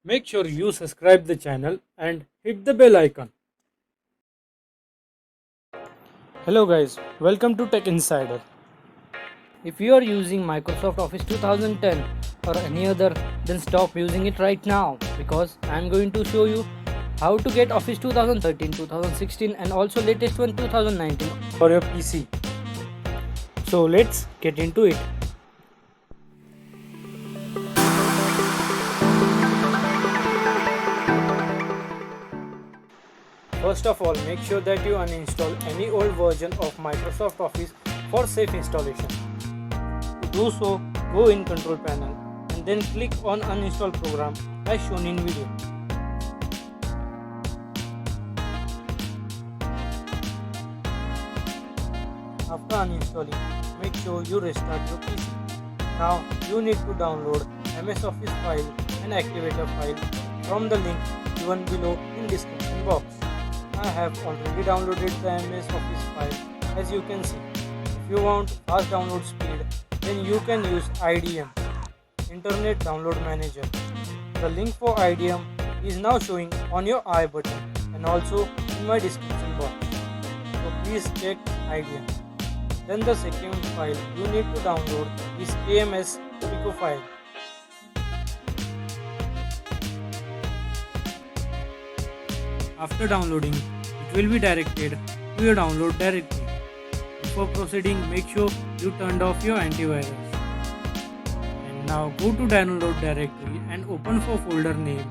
Make sure you subscribe the channel and hit the bell icon. Hello guys, welcome to Tech Insider. If you are using Microsoft Office 2010 or any other, then stop using it right now because I am going to show you how to get Office 2013, 2016 and also latest one 2019 for your PC. So let's get into it. First of all, make sure that you uninstall any old version of Microsoft Office for safe installation. To do so, go in Control Panel and then click on Uninstall Program as shown in video. After uninstalling, make sure you restart your PC. Now you need to download MS Office file and Activator file from the link given below in description box. I have already downloaded the MS Office file as you can see. If you want fast download speed, then you can use IDM, Internet Download Manager. The link for IDM is now showing on your I button and also in my description box. So please check IDM. Then the second file you need to download is kmspico file. After downloading, it will be directed to your download directory. Before proceeding, make sure you turned off your antivirus. And now go to download directory and open for folder name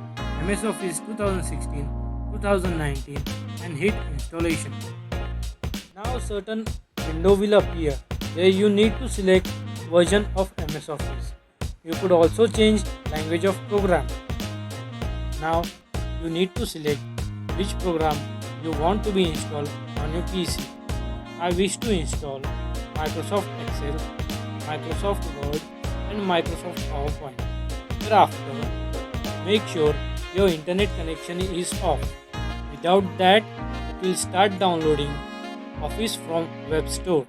MS Office 2016, 2019 and hit installation. Now certain window will appear. There you need to select version of MS Office. You could also change language of program. Now you need to select which program you want to be installed on your PC. I wish to install Microsoft Excel, Microsoft Word and Microsoft PowerPoint. Thereafter, make sure your internet connection is off. Without that, it will start downloading Office from Web Store.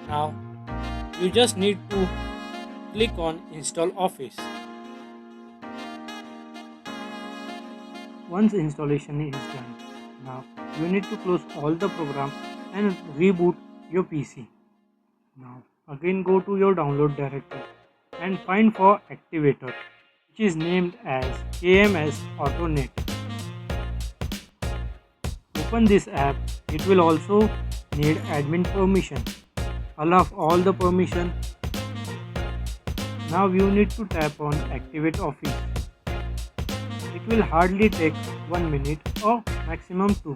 Now, you just need to click on Install Office. Once installation is done, now you need to close all the program and reboot your PC. Now again go to your download directory and find for Activator, which is named as kmspico. Open this app. It will also need admin permission. Allow all the permission. Now you need to tap on Activate Office. It will hardly take 1 minute or maximum 2.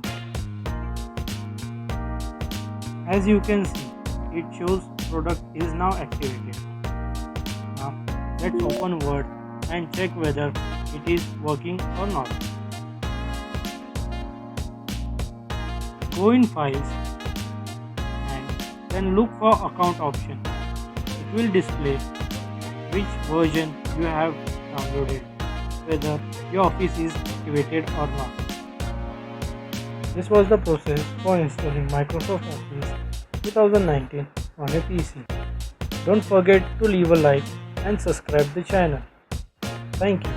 As you can see, it shows product is now activated. Now let's open Word and check whether it is working or not. Go in Files and then look for Account option. It will display which version you have downloaded, whether your Office is activated or not. This was the process for installing Microsoft Office 2019 on a PC. Don't forget to leave a like and subscribe the channel. Thank you.